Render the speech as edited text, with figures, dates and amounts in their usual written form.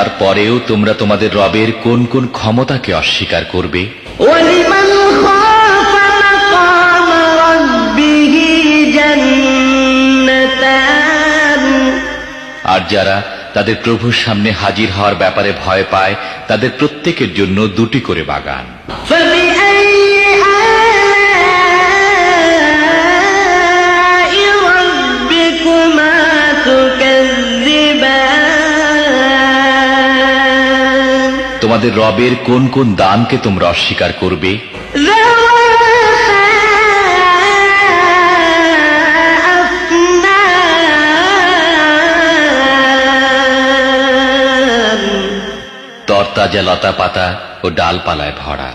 তারপরেও তোমরা তোমাদের রবের কোন কোন ক্ষমতাকে অস্বীকার করবে? ওয়ালিমান খাফা মাকাম রাব্বিহি জান্নাতান, আর যারা তাদের প্রভুর সামনে হাজির হওয়ার ব্যাপারে ভয় পায় তাদের প্রত্যেকের জন্য দুটি করে বাগান। ফাবিআইয়ি আলাই রাব্বিকুমা তুকাযযিবান, তোমাদের রবের কোন কোন দানকে তোমরা অস্বীকার করবে? তরতাজা লতা পাতা ও ডালপালায় ভরা।